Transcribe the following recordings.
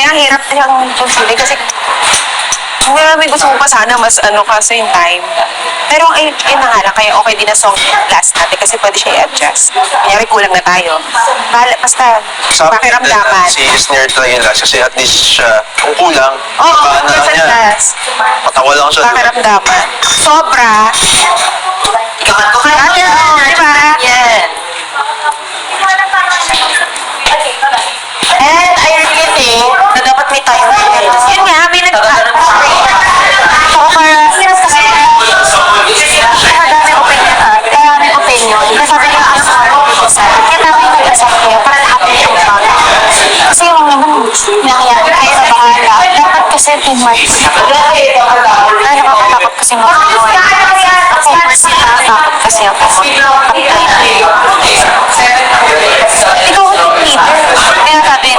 Kaya hirap niyang consider kasi may gusto ko pa sana mas kasi yung time. Pero ayun na nga lang, kaya okay din na song last natin kasi pwede siya i-adjust. Kanyari kulang na tayo. Basta pakiramdaman. Si snare talaga yung last kasi at least siya, kung kulang, Oo, na lang niya. last. Patawa lang siya. Pakiramdaman. Sobra. Ikamat ko kaya. Di ba? Yan. And I really think na dapat may time limit. Yun nga, may Ako para maraming opinion. Kasi sabi niya, kaya dapat yung nag-asap kayo para lahat ng umpang. Kasi yung naman, nangyayari kayo sa bahala. Dapat kasi teamwork. Nakakatakot kasi makakawin. Ako, nakakatakot kasi ako. Ikaw ang leader. Kaya sabi,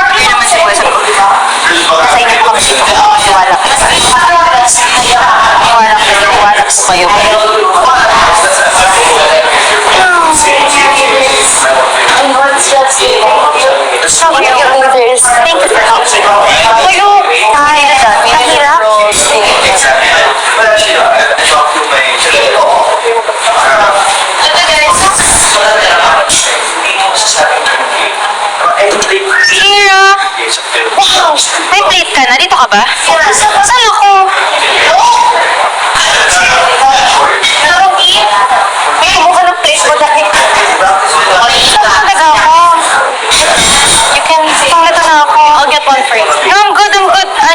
hindi naman si Wes. Nasa inyo kami dito. Maniwala kayo. Maniwala kayo. Sorry, your leaders. Thank you for helping. Kayo, mahirap. Kira! Wow! May plate ka na? Dito ka ba? Saan ako? May kumuha ng plate ko dahil. Talaga ako. You can ito na ako. I'll get one for you. No, I'm good.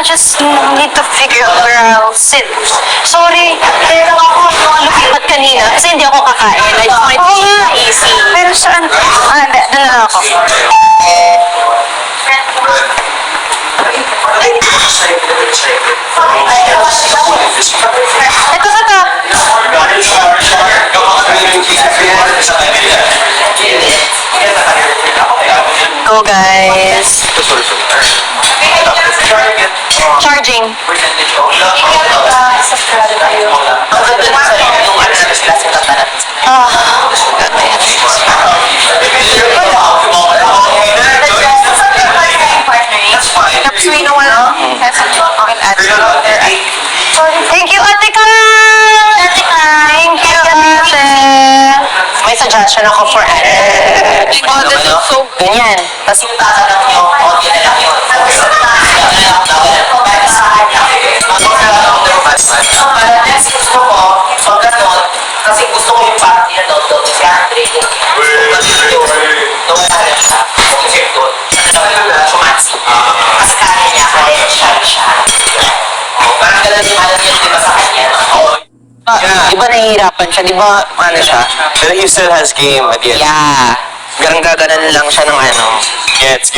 I just need to figure out where I'll sit. Sorry. Pero ako lumipat kanina kasi hindi ako kakain. I just wanted to eat easy. Pero saan? Doon na ako. Ito sa ka. Go guys. Charging. Thank you, Ate Ka! Thank you, Ate! May suggestion ako for Ate. Oh, this is so good. Ganyan. Tapos yung tasa lang yung audio na lang yun. Para next gusto ko, pag gano'n, kasi gusto ko yung party na doon si Andre. Doon na rin siya. Doon. Chumansi. Kasi kaya niya, kaya siya. Parang gano'n yung alam niya, di ba sa kanya? Yeah. Di ba nahihirapan siya? Di ba ano siya? But he still has game at the end. Yeah. Garang-gaganan lang siya ng ano. Gets.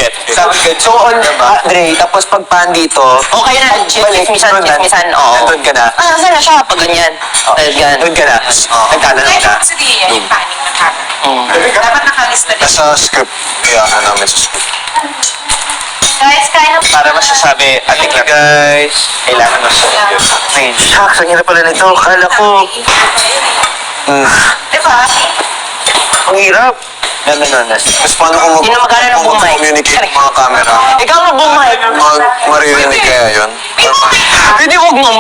So on Dre, tapos pag pan dito, Okay na, chismisan, oo. Nandun ka na. Saan na siya? Pag ganyan. Ganyan. Nandun ka na. Nagkana Kaya ka. kasi yung panic na camera. Dapat nakalista din. Nasa script. Kaya namin sa script. Guys, kaya na Para masasabi, ating na guys, kailangan masasabi. Ay, shucks, ang hirap pala nito. Kala ko, diba? ang hirap. Mas paano kung Sino magkano ng bumay? communicate ng mga camera? Ikaw na bumay. Maririnig kaya yun? Hindi, huwag mo.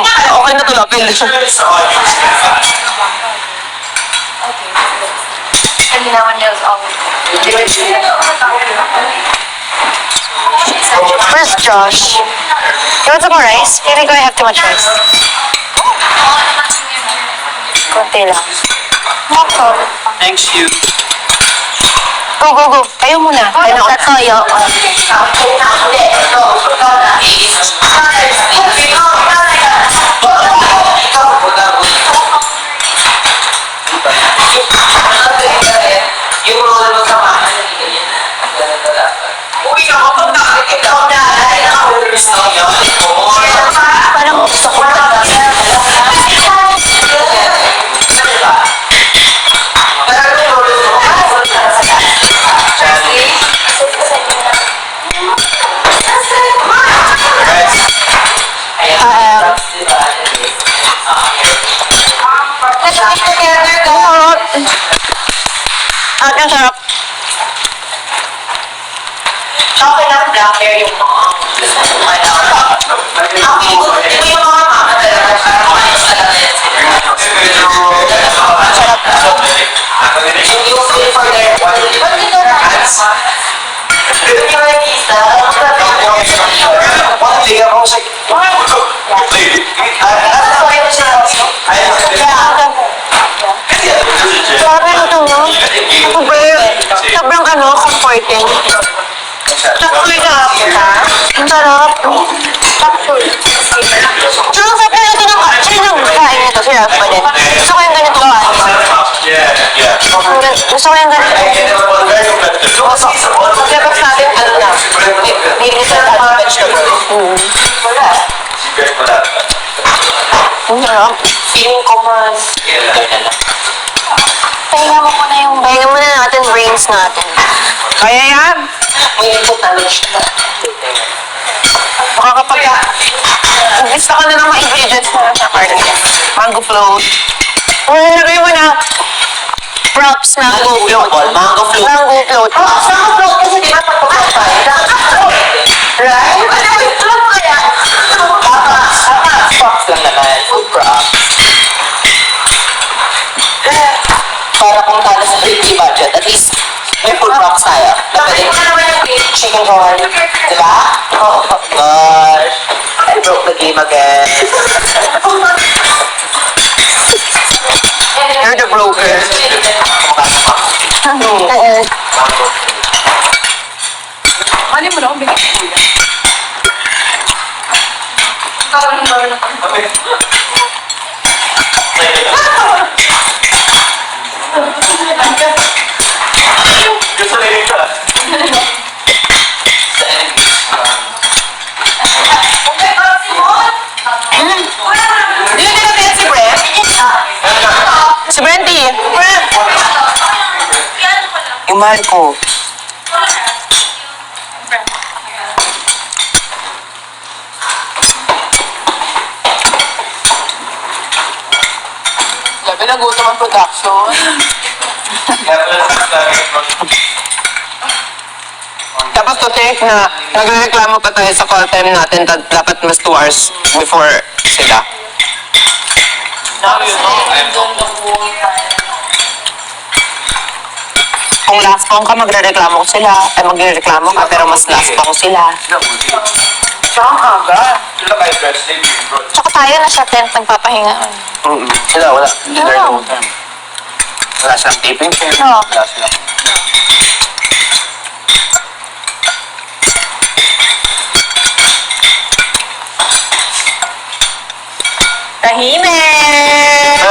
Okay na to, lapil. Where's Josh? You want some more rice? I think I have too much rice. Konti lang. Thanks you. Go. Kayo muna. Ano ka tayo? yung role mo sa mga uwi na ako pag ikaw na ay gusto nyo Parang gusto ko na. Guys, Okay lang, black hair yung mom. Ang feeling ko, di ba yung mga mama talaga siya? Kumayos talaga yan sila. And you feel for their body. But you know that. Yung artista, One day ako sa... Sabi mo ito, no? Sobrang comforting. Sakto yung sarap ka. Ang sarap. Sakto. Tsaka sa pala ito ng kain nito, si Rafa din. Gusto ko yung ganito kain. Gusto ko yung ganito. Paglabas natin, ano na, nilinis na tayo ng vegetable. Ang sarap. Feeling ko mas, Pahinga mo muna yung... Pahinga muna natin brains natin. kaya yan. may input knowledge na. Makakapag, gusto ko na ng mga ingredients na sa party. Mango float. Nalagay mo na props mango float. Mango float. Mango float. Mango float kasi di ba pagpapapay? Right? Ano yung float kaya? Props lang naman. Food props. Para kung talo sa 50 budget, at least may food props tayo. Na pwede chicken roll. Diba? Oh my gosh. I broke the game again. You're the broker. Mali mo na akong bigay ko yan. Gusto na yun ka. Hindi na natin si Brent. Si Brenty. Brent. Yung mahal ko. Labi na gutom ang production. Tapos to think na nagreklamo pa tayo sa call time natin dapat mas 2 hours before sila. Kung last phone ka, magre-reklamo ko sila. Ay, magre-reklamo ka, pero mas last phone sila. Saan aga? Tsaka tayo na sa tent nagpapahinga. Sila, wala. They're no time. Wala silang taping. No. Wala silang... Tahimik!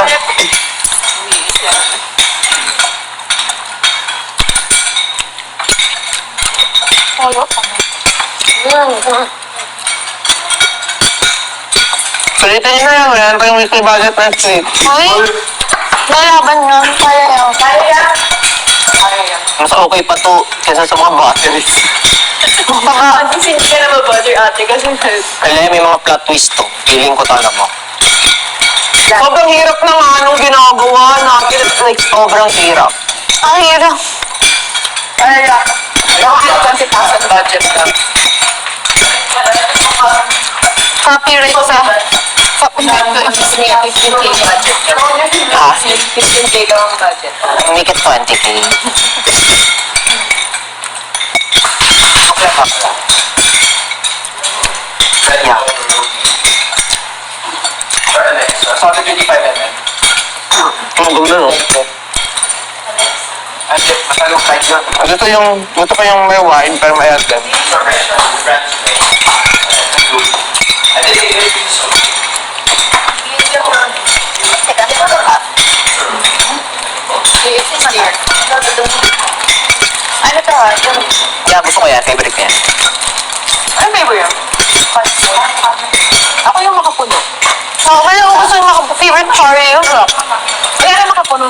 Palitan nyo na yan. Wala na tayong weekly budget next week. Uy, lalaban yun. Kaya yun. Mas okay pa to kaysa sa mga batteries. Baka, Hindi ka na ma-bother ate kasi alam, may mga plot twist to. Feeling ko talaga mo. Sobrang hirap na nga nung ginagawa natin. Like, sobrang hirap. ang hirap. Nakakita 20,000 budget lang. Copyright sa... Copyright sa... 15K budget. Ah, 15K ka ang budget. Make it 20K. Okay pa pala. Yeah. Sa 25 mm. Ang ganda, no? Matalong side yun. Gusto ko yung may wine pero may aircon. Ano to ha? Yeah, gusto ko yan. Favorite ko yan. Ano favorite yan? Ako yung makapuno. Oo, kaya ako gusto yung favorite curry yun. Kaya na makapuno.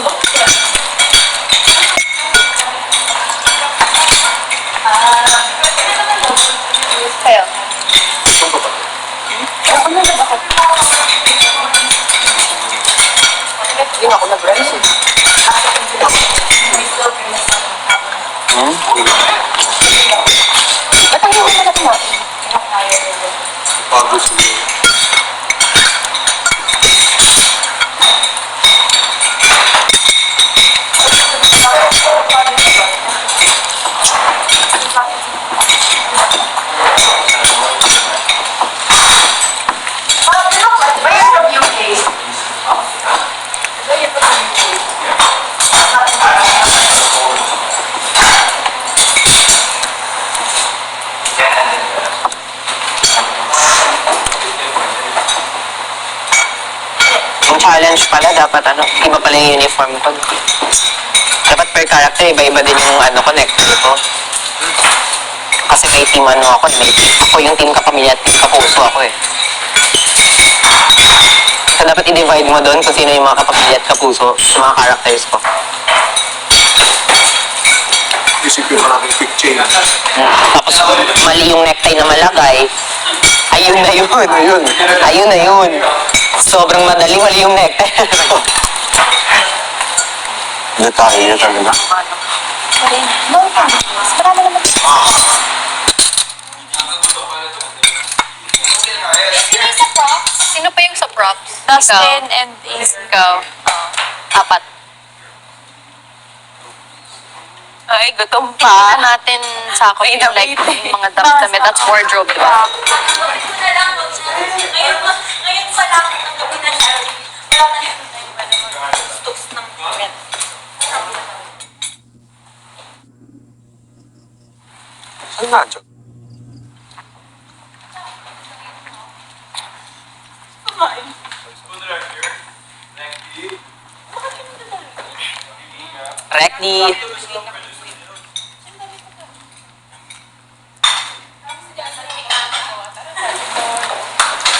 Kaya. Hindi na ako nag-rice eh. Ba't Pagod siguro. Yung challenge pala, dapat iba pala yung uniform ko. Dapat per character, iba-iba din yung connector ko. Kasi may team ako, ako yung team kapamilya at team kapuso ako eh. So dapat i-divide mo doon kung sino yung mga kapamilya at kapuso sa mga characters ko. Isipin mo natin quick change. Tapos mali yung necktie na malagay, ayun na yun. Ayun na yun. Sobrang madali, mali yung necktie. Detalye talaga. Sino pa yung sa props? Dustin and Ace. Ikaw. Apat. Ay, gutom Pa pa. natin sa ako Ay, yung like nabait. mga damit at wardrobe, di ba? Ngayon pa lang ang gabi na siya. Wala na yung stocks ng rent. Saan nga dyan? Rekni.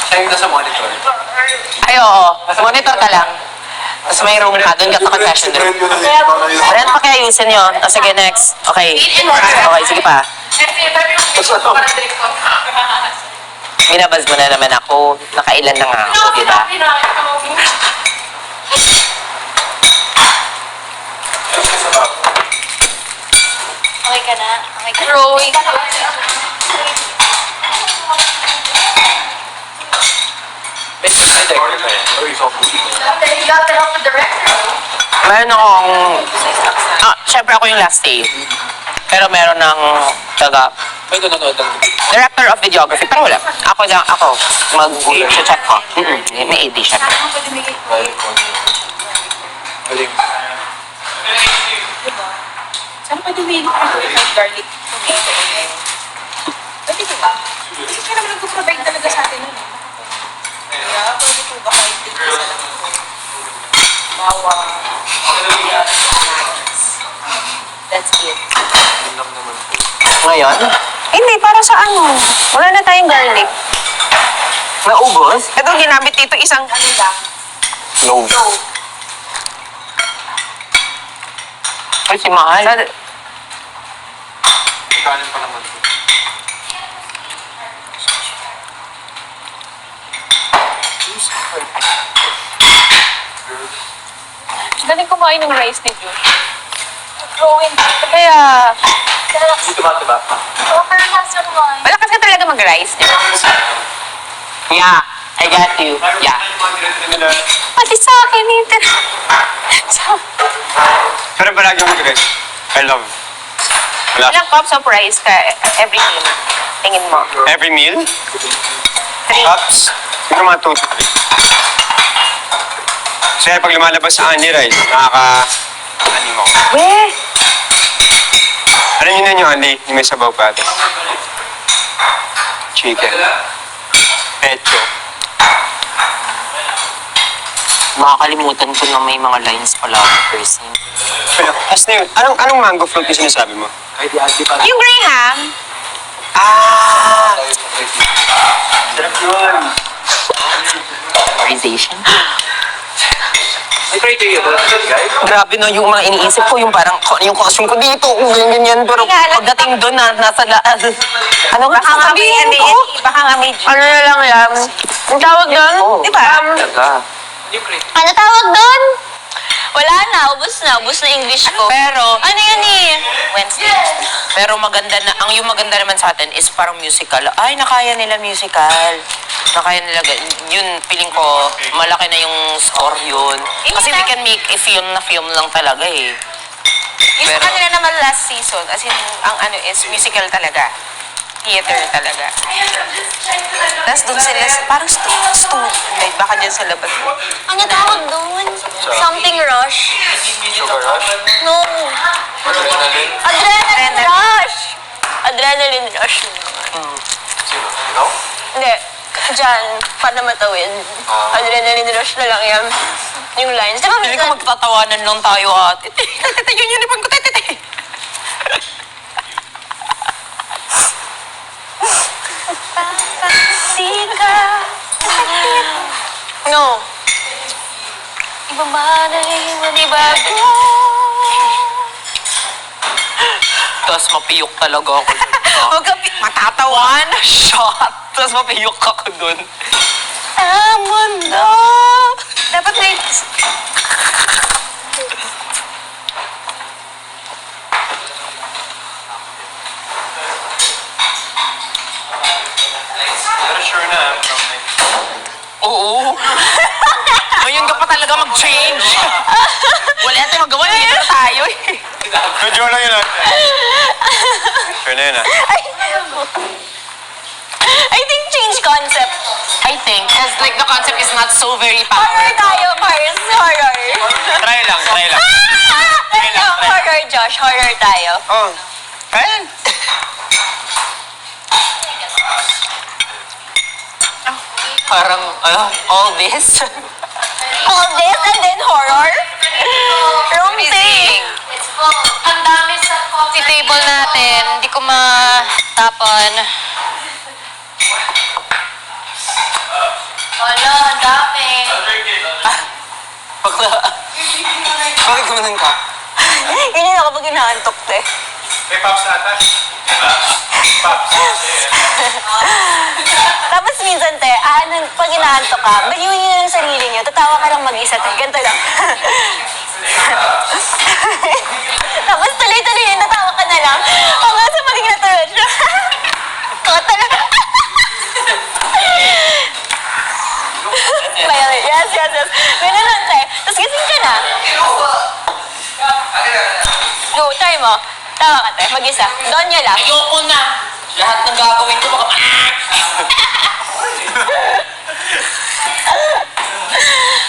Siya yung nasa monitor. Ay, oo. Monitor ka lang. Tapos may room ka, doon ka sa confession room. Ren, pakiayusin yun. O sige, next. Okay. Okay, sige pa. Binabas mo na naman ako. Nakailan na nga ako, di ba? Okay ka na? Okay ka na? Rowing. Meron akong... syempre ako yung last day. Pero meron ng May nanonood ng director of videography. Pero wala. Ako. Mag-check ko. May AD siya. galing. Saan pwede may garlic tomato? Pwede ba? Kasi siya naman nag-provide talaga sa atin nun. Kaya pwede po ba kahit dito sa lang po? Bawang. That's it. Ngayon, Hindi, para sa ano? Wala na tayong garlic. naubos. Ito ginamit dito isang ano lang. No. Ay, si Mahal. Kanin pa naman. Galing kumain ng rice ni Josh. Growing. Kaya, Dito ba, diba? malakas ka talaga mag-rice, di ba? Yeah, I got you. Yeah. Pati sa akin, ito. Pero palagi mo guys. I love. Wala. Ilang cups of rice ka every meal? Tingin mo. Every meal? 3. Cups? Siguro mga 2 to 3. Kasi pag lumalabas sa Annie Rice, nakaka-anim ako. Weh! Ano yun na yung Annie? Yung may sabaw patis. Chicken. Pecho. Makakalimutan ko na may mga lines pala ako person. Pero, as na yun, anong mango fruit yung sinasabi mo? Yung Graham, Ah! Sarap yun. Memorization. May criteria ba, guys? Grabe no, yung mga iniisip ko, yung parang yung costume ko dito, ganyan. Pero pagdating doon, nasa ano nga baka nga may, sasabihin hindi, ko? baka nga may, Ano na lang yan? Ang tawag doon? di ba? Ano tawag doon? Wala na, ubus na English ko. Pero, Ano yun eh? Wednesday. Pero maganda na, yung maganda naman sa atin is parang musical. Ay, nakaya nila musical. Nakaya nila, yun, feeling ko, malaki na yung score yun. Kasi we can make a film na film lang talaga eh. Yung sa Pero- kanila naman last season, as in, ang ano is musical talaga. Theater talaga. Tapos doon sila, parang like, baka dyan sa labas. Ano tawag doon? Something rush? Sugar rush? No. Adrenaline? Adrenaline rush! Adrenaline rush. Sino? Ikaw? Hindi. Diyan, para matawid. Adrenaline rush na lang yan. Yung lines. Di ba Feeling ko minsan? magtatawanan lang tayo at tete, yung uniform ko, tete. Sika. No. Iba ba na manibago? Tapos mapiyok talaga ako. Huwag ka, matatawan. Shot! Tapos mapiyok ako dun. Tama na. Dapat may... Pero sure na, Oo. Ngayon ka pa talaga mag-change. Wala natin magawa, dito na tayo eh. Medyo lang yun ah. Sure na yun ah. I think change concept. I think, because like the concept is not so very Horror powerful. tayo, Mars. Horror. Try lang. Horror, Josh. Horror tayo. Oh. Ayan. Parang, all this. All this and then horror? Wrong thing. It's full. Ang dami sa coffee. Si table natin, hindi ko matapon. Wala, ang dami. Bakla. Bakit gumanon ka? Ganyan ako pag inaantok, te. May pops na ata. Pops. Tapos minsan, te, pag inaantok ka, baliwin nyo lang sarili nyo, tatawa ka lang mag-isa, te. Ganito lang. Tapos tuloy-tuloy yun, natawa ka na lang. Hanggang sa maging natuloy siya. Kota lang. Yes. Ganun lang, te. Tapos gising ka na. Go, try mo. Tawa ka, te. Mag-isa. Doon nyo lang. Ayoko na. Lahat ng gagawin ko baka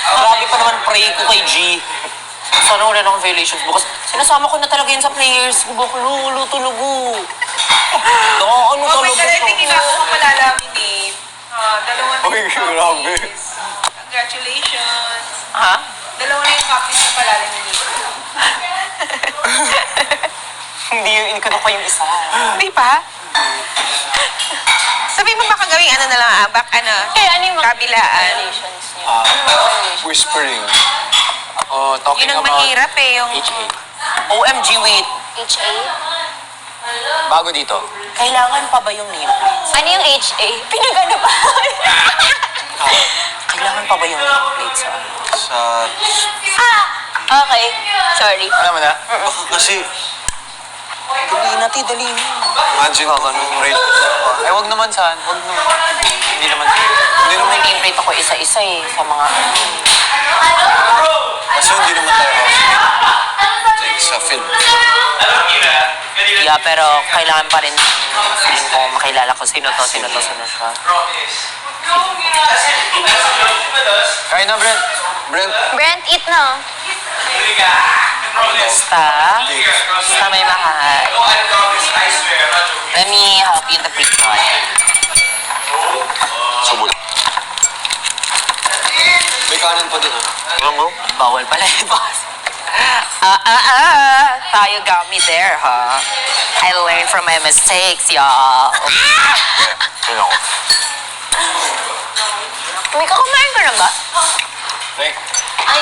Grabe pa naman pray ko kay G. Sana wala nang violations bukas. Sinasama ko na talaga yun sa players. Buklo, tulugo. Ano Oh, may talaga talagang siya? kinako mo malalamin eh. Dalawa na Uy, yung grabe. copies. Congratulations. Ha? Dalawa na yung copies na palalamin nito. Hindi ko na pa yung isa. Hindi pa? Sabi mo baka gawing ano na lang, Eh, ano yung mga kabilaan. violations niyo? Whispering. Oh, talking Yun ang about... mahirap eh, yung... HA. OMG, wait. HA? Bago dito. Kailangan pa ba yung nameplates? Ano yung HA? Pinagano pa? Kailangan pa ba yung nameplates? Sa... Okay. Sorry. Alam mo na? Kasi... Dali na, dali na. Imagine ako nung rate. Ay, wag naman saan. Wag naman. Hindi naman. Hindi naman. May nameplate ako isa-isa eh, sa mga... Kasi hindi naman tayo house. Like sa film. Yeah, pero kailangan pa rin feeling ko makilala ko sino siya. Kain na, Brent. Brent, eat na. Basta may mahal. Let me help you in the picture. Subol. May kanin pa dun, ha? Alam mo? Bawal pala yung boss. Tayo got me there, huh? I learned from my mistakes, y'all. Ayun ako. May kakumain ka na ba? Rek. Ay.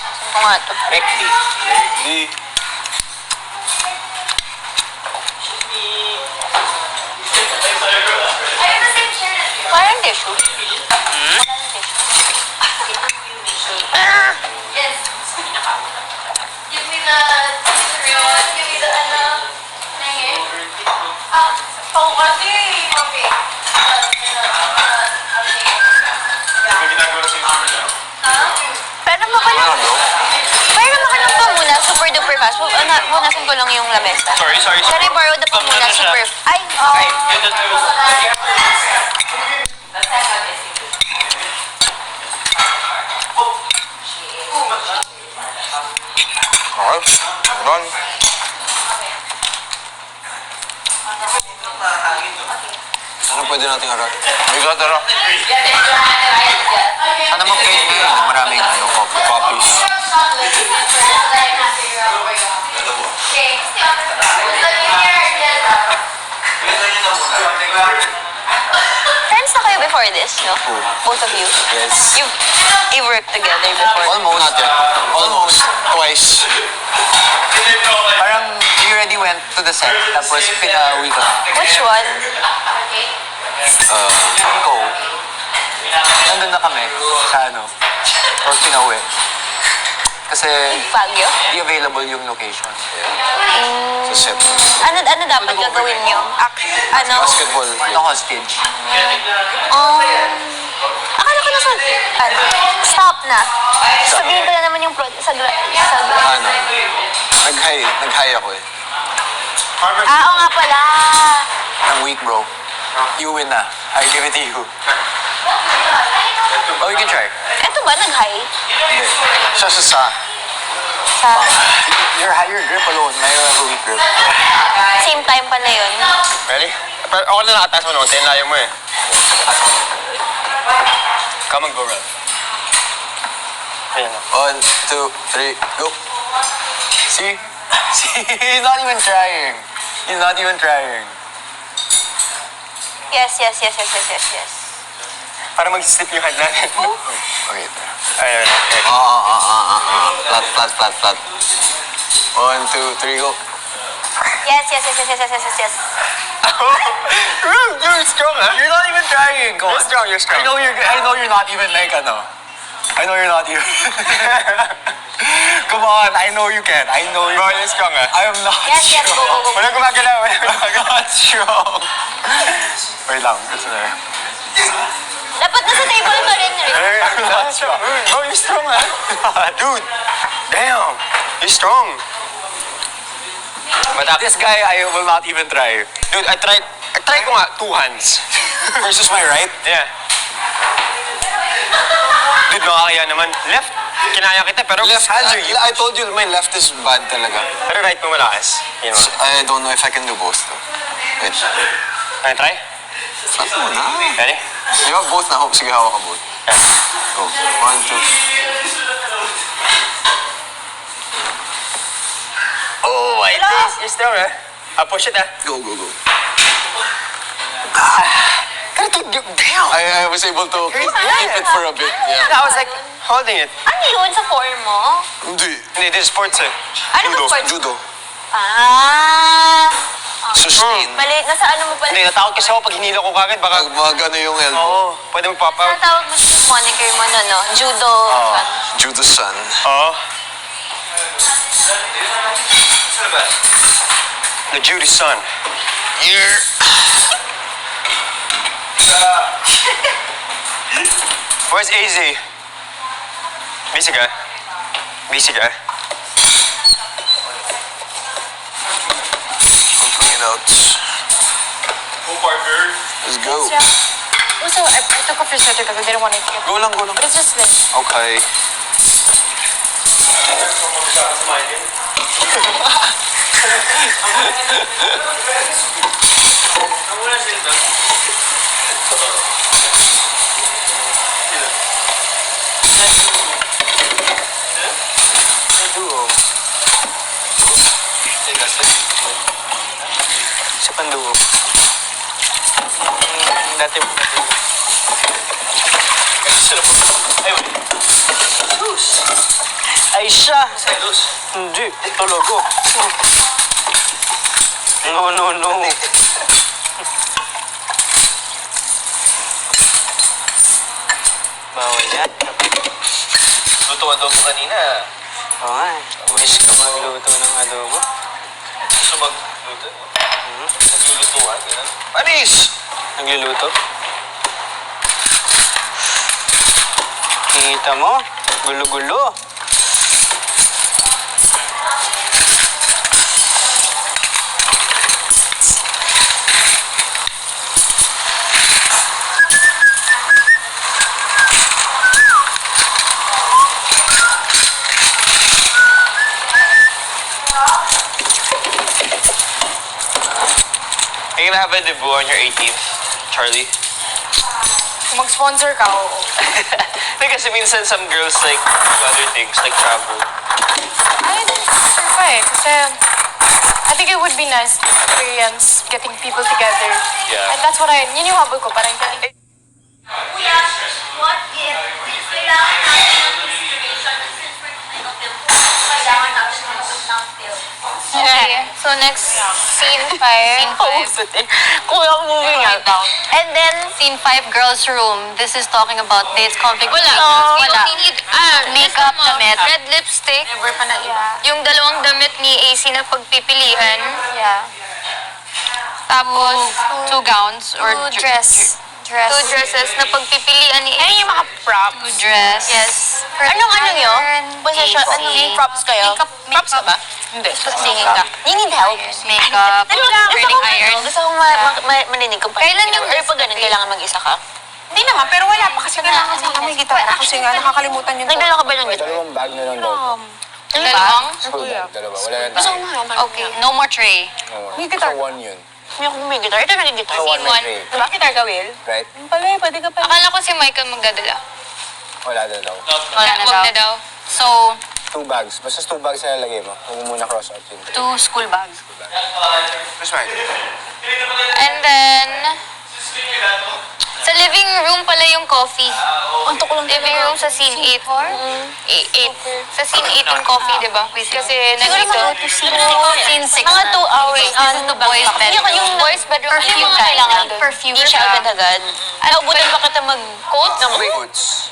Saan ko nga to? Rekti. Di. Ayun na same shirt. Parang tissue. Yes. Give me the crayon. Give me the ano. Pero naman ka lang. Pero naman ka lang pa muna, super duper fast. Punasan ko lang yung lamesa. Sorry. Can I borrow the pa muna, super... Ay, Okay. Done. Ano pwede nating harap? Bigat harap. Ano mo cake ngayon? Maraming copies. friends na kayo before this, no? Both of you? Yes. You worked together before? Almost. Not yet. Almost. Twice. Parang we already went to the set, tapos pinauwi ko. Which one? Iko. Nandun na kami sa ano. Or pinauwi. Kasi Baguio? hindi available yung location. Sa set. Ano dapat gagawin nyo? Basketball. Naka-stage. Akala ko nasa... Stop na. Sabihin ko na naman yung Ano? Nag-high ako eh. Oo nga pala. I'm weak, bro. You win na. I give it to you. Oh, you can try. Eto ba, nag-high? Hindi. Sa. Sa Your grip alone. Mayroon ako weak grip. same time pala yun. Ready? Pero ako na nakataas mo naman, tinayo mo eh. Come and go, Rev. Ayan na. 1, 2, 3, go. See? He's not even trying. He's not even trying. Yes. Para mag-slip yung hand natin. Okay. Ayun. Okay. Flat. 1, 2, 3, go. Yes. Rev, you're strong, huh? You're not even trying. Go on. You're strong. I know you're not even like ano. I know you're not even. Come on, I know you can. I know you. Bro, you're strong, huh? I am not Yes, go. Wala gumagalaw, wala I'm gumagalaw. not strong. Wait lang. Kasi na. Dapat nasa table pa rin, Rick. I'm not strong. Bro, you're strong, huh? Dude, damn. You're strong. This guy, I will not even try. Dude, I tried ko nga, 2 hands. Versus my right? Yeah. Dude, makakaya naman. Left, kinaya kita, pero Left hands are huge. I told you my left is bad talaga. Pero right mo malakas. You know. I don't know if I can do both though. Wait. Can I try? Flat mo na. Ready? You have both na. Sige, hawak ka both. Go. 1, 2. Oh, my God. You're strong, huh? I'll push it, huh? Go. Pero dude, damn. I was able to keep it for a bit. Yeah. I was like, holding it. Ano yun sa form mo? Hindi. Hindi, this is sports, eh. Ano ba sports? Judo. Mali, Sustain. nasa ano mo pala? Hindi, natakot kasi ako pag hinila ko kagad, baka... Mag-ano yung elbow. Oo, pwede mag-pop out. Ang tawag mo sa moniker mo no? Judo. Judo san. Oo. The Judy son. Here. Where's AZ? Busy ka? I'm bringing it out. Let's go. Also, I took off your sweater because I didn't want it to get... Go lang. But it's just like... Okay. Sa panduo. Dati mo. Ay siya. Hindi. Talago. No. Bawal yan. Luto adobo kanina. Oo nga. Wish ka magluto ng adobo. Gusto magluto? Naglulutuan, gano'n. Panis! Nagluluto. Kita mo? Gulo-gulo. Are you gonna have a debut on your 18th, Charlie? Kung mag-sponsor ka, oo. Like, kasi minsan some girls like do other things, like travel. I don't sure pa eh. Kasi I think it would be nice to experience getting people together. Yeah. And that's what yun yung habol ko. Parang getting Kuya, what if kailangan natin ng inspiration since we're doing a film? Kailangan natin ng film. Okay. So next, scene 5. Scene 5. Kuya, moving out. And then, scene 5, girls' room. This is talking about dates, conflict. Wala. Wala. Makeup, damit. Red lipstick. Never pa na Yung dalawang damit ni AC na pagpipilian. Yeah. Tapos, two gowns or Two dress. two dresses na pagpipilian ni AC. Ayun yung mga props. Two dress. Yes. Anong nyo? Position. May props kayo? Props ka ba? Hindi. Tingin ka. You need help. Makeup. Burning iron. Gusto kong maninig ko pa. Kailan yung Or pag ganun, kailangan mag-isa ka? Hindi naman, pero wala pa kasi kailangan sa may gitara. Kasi nga, nakakalimutan yung Nagdala ka ba ng gitara? Dalawang bag na lang daw. Dalawang? School bag, dalawa. Wala na Gusto tayo. ko nga. Okay. No more tray. May guitar. Sa one yun. Hindi ako may gitara. Ito may gitara. Sa one one. may tray. Diba, guitar ka, Will? Right? Pala, pwede ka pa. Akala ko si Michael magdadala. Wala na daw. Wala na Wag na daw. So, 2 bags. Basta 2 bags na lalagay mo. Huwag mo muna cross out yun. 2 school bags. That's fine. And then, sa living room pala yung coffee. Living room sa scene 8. 8. Sa scene 8 yung coffee, di ba? Kasi nandito. Scene 6. Mga 2 hours. This is the boys' bedroom. Yung boys bedroom. Ano Perfume yung mga tayo. kailangan doon? Perfume Hindi siya siya. agad-agad. Naubutan ba kita mag-coat? Boots.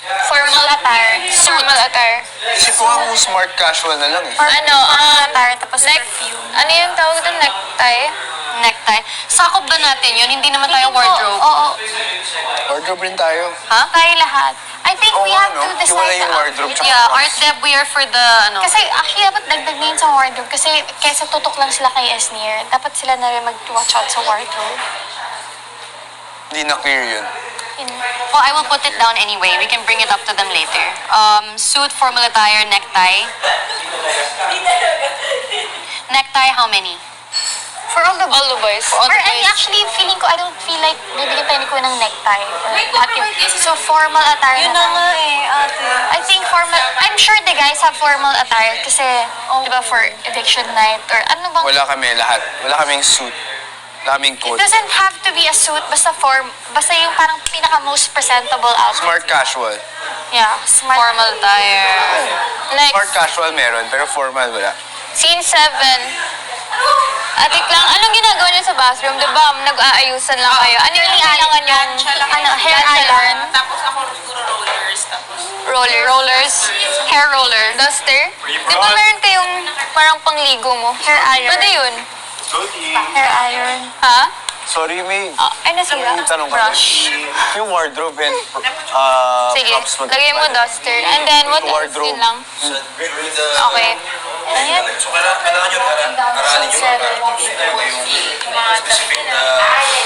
Formal attire. Formal attire. Sikuha mo smart casual na lang eh. Ano, Attire, tapos perfume. ano yung tawag doon? Necktie? Necktie. Sakop ba natin yun? Hindi naman tayo wardrobe. Oo. Wardrobe rin tayo. Ha? Tayo lahat. I think we have to decide. Hiwalay yung wardrobe tsaka Yeah, props. art deb, we are for the, Kasi actually, dapat dagdag na yun sa wardrobe. Kasi kesa tutok lang sila kay Esnier, dapat sila na rin mag-watch out sa wardrobe. Hindi na clear yun. Well, I will put it down anyway. We can bring it up to them later. Suit, formal attire, necktie. Necktie, how many? For all the boys. Or actually, feeling ko, I don't feel like bibigyan tayo ni Kuya ng necktie. Or lahat yun. So, formal attire na lang. I think formal, I'm sure the guys have formal attire kasi, di ba, for eviction night or ano bang... Wala kami lahat. Wala kaming suit. Wala kaming It coat. doesn't have to be a suit, basta yung parang pinaka-most presentable outfit. Smart casual. Yeah, smart. Formal attire. Smart Next, casual meron, pero formal wala. scene 7. Atik lang, anong ginagawa niyo sa bathroom? Di ba, nag-aayusan lang kayo? Ano yung kailangan yung... Hair iron. Tapos ako siguro rollers. Tapos, Rollers. Hair roller. Duster. Di ba meron kayong parang pangligo mo? Hair iron. Pwede yun. Hair iron. Ha? Sorry, may Ay, nasira. tanong ka. Brush. Yung wardrobe and Sige, props mag- lagay mo duster. And then, what else? Wardrobe. Yun lang. Okay. Ayan.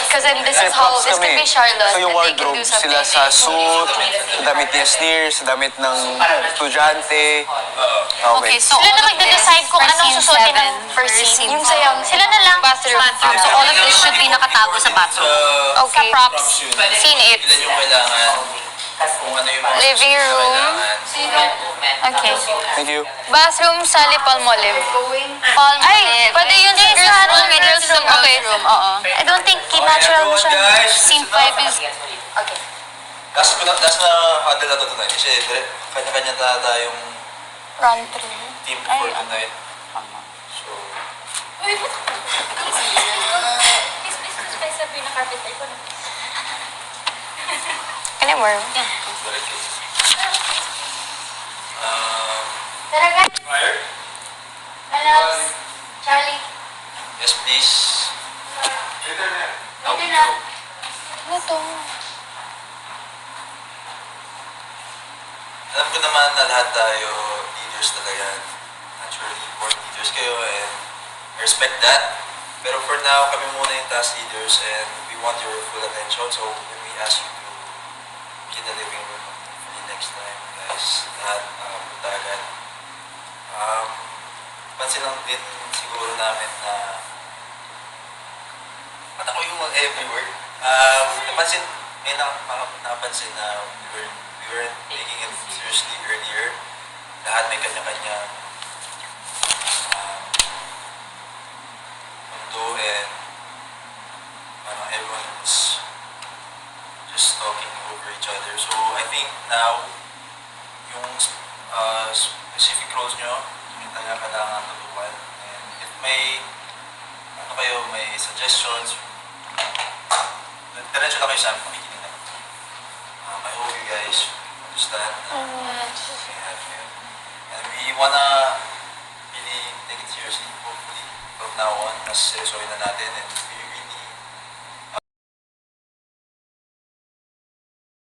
Because then this is how, this could be Charlotte. So yung and they can wardrobe, do something. sila sa suit, sa damit ni Esnir, sa damit ng estudyante. Okay, so Sila all na of magde-decide this kung for anong scene susuotin ng 7, first for scene. scene Yung sayaw. Sila na lang. Bathroom. So all of this should be nakatago sa bathroom. Okay. Sa props. Scene 8. Ilan yung kailangan, kung ano yung mga Living room. Okay. Thank you. Bathroom sa Palmolive. Palm Ay, pwede yun sa girls' room. Girls' room. Okay. Oo. I don't think natural mo siya. Scene 5 is... Last na huddle na to tonight. Kasi kanya-kanya tayong Run through. team for tonight. So, Can I worm? Tara guys. Alex. Charlie. Yes, please. Ito na. Ano to? Alam ko naman na lahat tayo leaders talaga yan. Naturally, board leaders kayo and I respect that. Pero for now, kami muna yung task leaders and we want your full attention. So when we ask you to be in the living room for the next time, guys, lahat punta agad. Pansin lang din siguro namin na ba't ako yung everywhere? Napansin na we weren't taking it seriously earlier. Lahat may kanya-kanya mundo and parang everyone was just talking over each other. So I think now, yung specific roles nyo, yung talaga kailangan tutukan. And if may may suggestions, diretso na kayo sa amin, makikinig na. I hope you guys understand. And we wanna really take it seriously, hopefully, from now on, mas seryosohin na natin and we